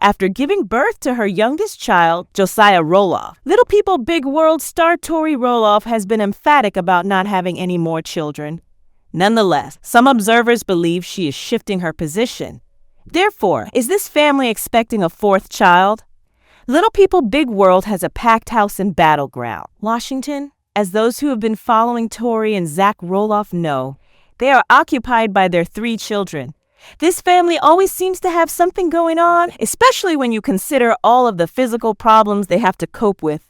after giving birth to her youngest child, Josiah Roloff. Little People Big World star Tori Roloff has been emphatic about not having any more children. Nonetheless, some observers believe she is shifting her position. Therefore, is this family expecting a fourth child? Little People Big World has a packed house in Battleground, Washington. As those who have been following Tori and Zach Roloff know, they are occupied by their 3 children. This family always seems to have something going on, especially when you consider all of the physical problems they have to cope with.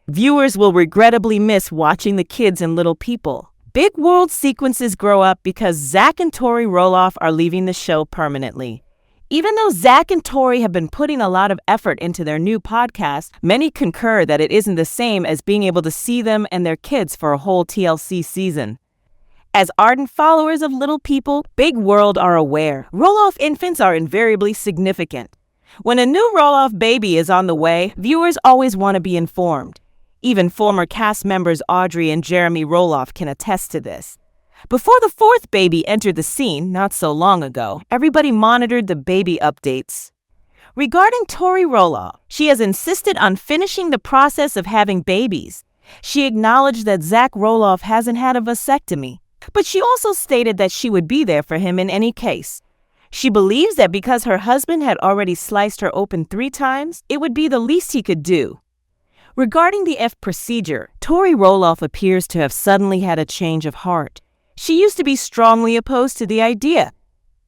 Viewers will regrettably miss watching the kids in Little People. Big World sequences grow up because Zach and Tori Roloff are leaving the show permanently. Even though Zach and Tori have been putting a lot of effort into their new podcast, many concur that it isn't the same as being able to see them and their kids for a whole TLC season. As ardent followers of Little People Big World are aware, Roloff infants are invariably significant. When a new Roloff baby is on the way, viewers always want to be informed. Even former cast members Audrey and Jeremy Roloff can attest to this. Before the 4th baby entered the scene not so long ago, everybody monitored the baby updates. Regarding Tori Roloff, she has insisted on finishing the process of having babies. She acknowledged that Zach Roloff hasn't had a vasectomy, but she also stated that she would be there for him in any case. She believes that because her husband had already sliced her open 3 times, it would be the least he could do. Regarding the F procedure, Tori Roloff appears to have suddenly had a change of heart. She used to be strongly opposed to the idea.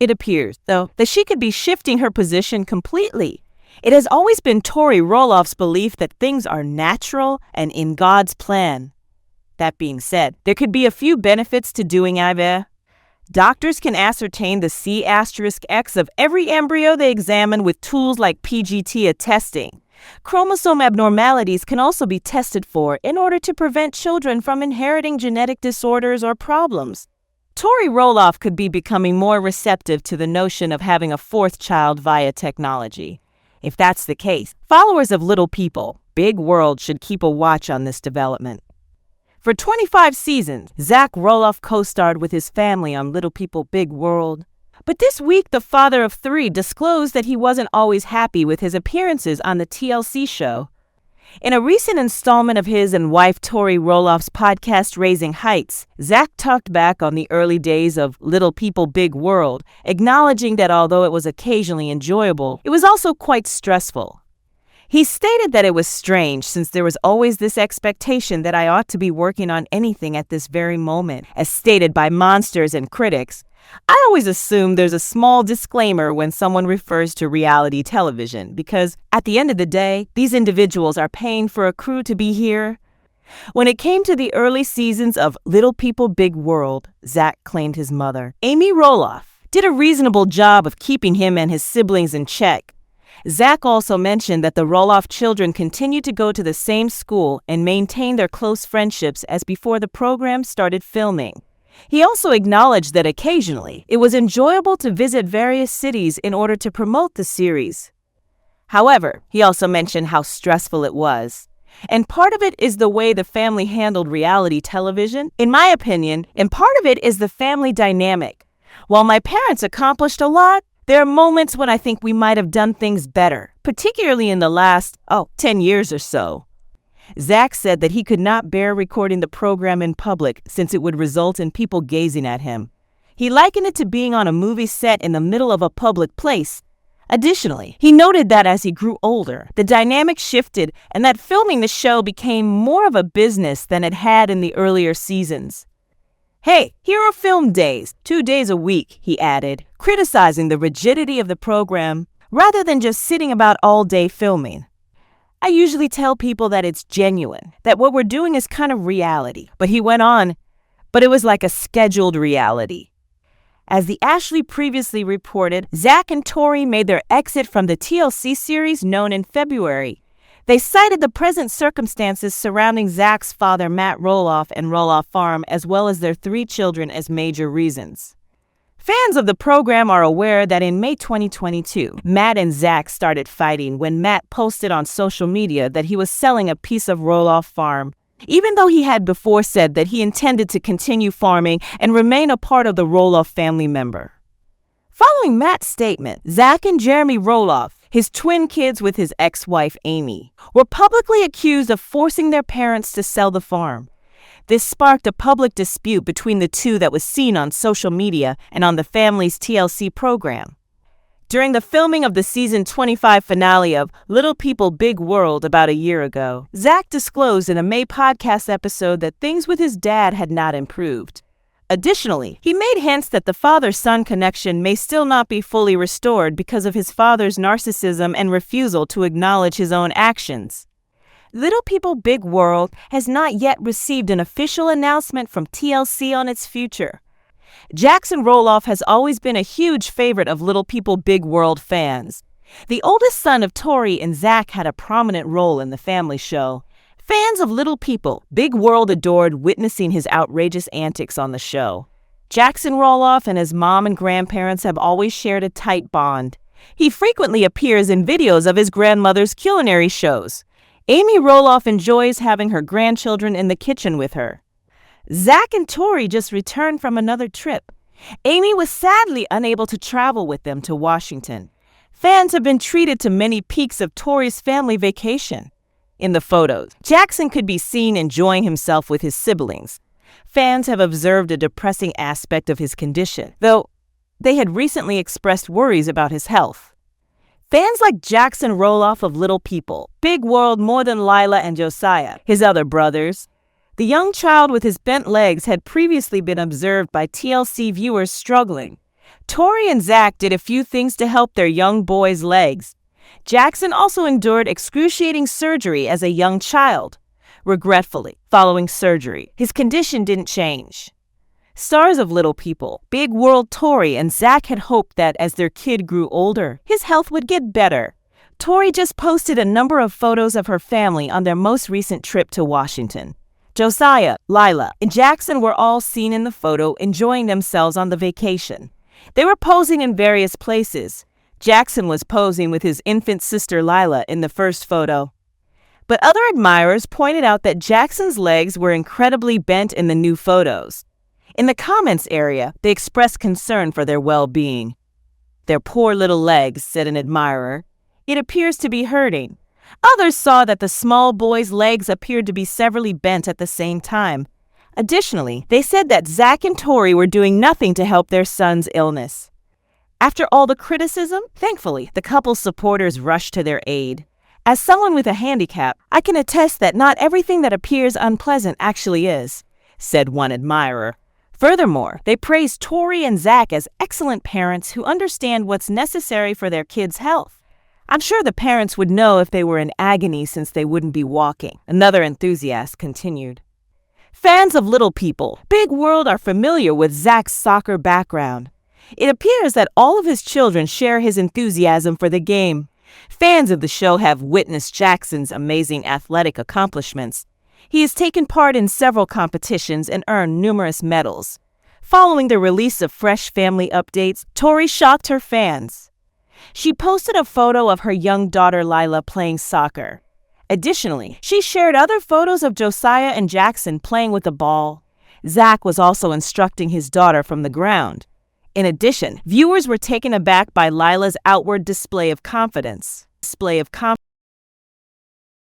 It appears, though, that she could be shifting her position completely. It has always been Tori Roloff's belief that things are natural and in God's plan. That being said, there could be a few benefits to doing IVF. Doctors can ascertain the C*X of every embryo they examine with tools like PGT testing. Chromosome abnormalities can also be tested for in order to prevent children from inheriting genetic disorders or problems. Tori Roloff could be becoming more receptive to the notion of having a 4th child via technology. If that's the case, followers of Little People Big World should keep a watch on this development. For 25 seasons, Zach Roloff co-starred with his family on Little People Big World. But this week, the father of 3 disclosed that he wasn't always happy with his appearances on the TLC show. In a recent installment of his and wife Tori Roloff's podcast Raising Heights, Zach talked back on the early days of Little People Big World, acknowledging that although it was occasionally enjoyable, it was also quite stressful. He stated that it was strange since there was always this expectation that I ought to be working on anything at this very moment, as stated by monsters and critics. I always assume there's a small disclaimer when someone refers to reality television because, at the end of the day, these individuals are paying for a crew to be here. When it came to the early seasons of Little People Big World, Zach claimed his mother, Amy Roloff, did a reasonable job of keeping him and his siblings in check. Zach also mentioned that the Roloff children continued to go to the same school and maintain their close friendships as before the program started filming. He also acknowledged that occasionally it was enjoyable to visit various cities in order to promote the series. However, he also mentioned how stressful it was. And part of it is the way the family handled reality television, in my opinion, and part of it is the family dynamic. While my parents accomplished a lot, there are moments when I think we might have done things better, particularly in the last, 10 years or so. Zach said that he could not bear recording the program in public since it would result in people gazing at him. He likened it to being on a movie set in the middle of a public place. Additionally, he noted that as he grew older, the dynamic shifted and that filming the show became more of a business than it had in the earlier seasons. Hey, here are film days, 2 days a week, he added, criticizing the rigidity of the program rather than just sitting about all day filming. I usually tell people that it's genuine, that what we're doing is kind of reality. But he went on, but it was like a scheduled reality. As the Ashley previously reported, Zach and Tori made their exit from the TLC series known in February. They cited the present circumstances surrounding Zach's father, Matt Roloff, and Roloff Farm, as well as their 3 children as major reasons. Fans of the program are aware that in May 2022, Matt and Zach started fighting when Matt posted on social media that he was selling a piece of Roloff Farm, even though he had before said that he intended to continue farming and remain a part of the Roloff family member. Following Matt's statement, Zach and Jeremy Roloff, his twin kids with his ex-wife Amy, were publicly accused of forcing their parents to sell the farm. This sparked a public dispute between the two that was seen on social media and on the family's TLC program. During the filming of the season 25 finale of Little People Big World about a year ago, Zach disclosed in a May podcast episode that things with his dad had not improved. Additionally, he made hints that the father-son connection may still not be fully restored because of his father's narcissism and refusal to acknowledge his own actions. Little People Big World has not yet received an official announcement from TLC on its future. Jackson Roloff has always been a huge favorite of Little People Big World fans. The oldest son of Tori and Zach had a prominent role in the family show. Fans of Little People Big World adored witnessing his outrageous antics on the show. Jackson Roloff and his mom and grandparents have always shared a tight bond. He frequently appears in videos of his grandmother's culinary shows. Amy Roloff enjoys having her grandchildren in the kitchen with her. Zach and Tori just returned from another trip. Amy was sadly unable to travel with them to Washington. Fans have been treated to many peeks of Tori's family vacation. In the photos, Jackson could be seen enjoying himself with his siblings. Fans have observed a depressing aspect of his condition, though they had recently expressed worries about his health. Fans like Jackson Roloff of Little People Big World more than Lila and Josiah, his other brothers. The young child with his bent legs had previously been observed by TLC viewers struggling. Tori and Zach did a few things to help their young boy's legs. Jackson also endured excruciating surgery as a young child. Regretfully, following surgery, his condition didn't change. Stars of Little People Big World Tori and Zach had hoped that as their kid grew older, his health would get better. Tori just posted a number of photos of her family on their most recent trip to Washington. Josiah, Lila, and Jackson were all seen in the photo enjoying themselves on the vacation. They were posing in various places. Jackson was posing with his infant sister Lila in the first photo. But other admirers pointed out that Jackson's legs were incredibly bent in the new photos. In the comments area, they expressed concern for their well-being. "Their poor little legs," said an admirer. "It appears to be hurting." Others saw that the small boy's legs appeared to be severely bent at the same time. Additionally, they said that Zach and Tori were doing nothing to help their son's illness. After all the criticism, thankfully, the couple's supporters rushed to their aid. "As someone with a handicap, I can attest that not everything that appears unpleasant actually is," said one admirer. Furthermore, they praised Tori and Zach as excellent parents who understand what's necessary for their kids' health. "I'm sure the parents would know if they were in agony since they wouldn't be walking," another enthusiast continued. Fans of Little People Big World are familiar with Zach's soccer background. It appears that all of his children share his enthusiasm for the game. Fans of the show have witnessed Jackson's amazing athletic accomplishments. He has taken part in several competitions and earned numerous medals. Following the release of fresh family updates, Tori shocked her fans. She posted a photo of her young daughter Lila playing soccer. Additionally, she shared other photos of Josiah and Jackson playing with the ball. Zach was also instructing his daughter from the ground. In addition, viewers were taken aback by Lila's outward display of confidence.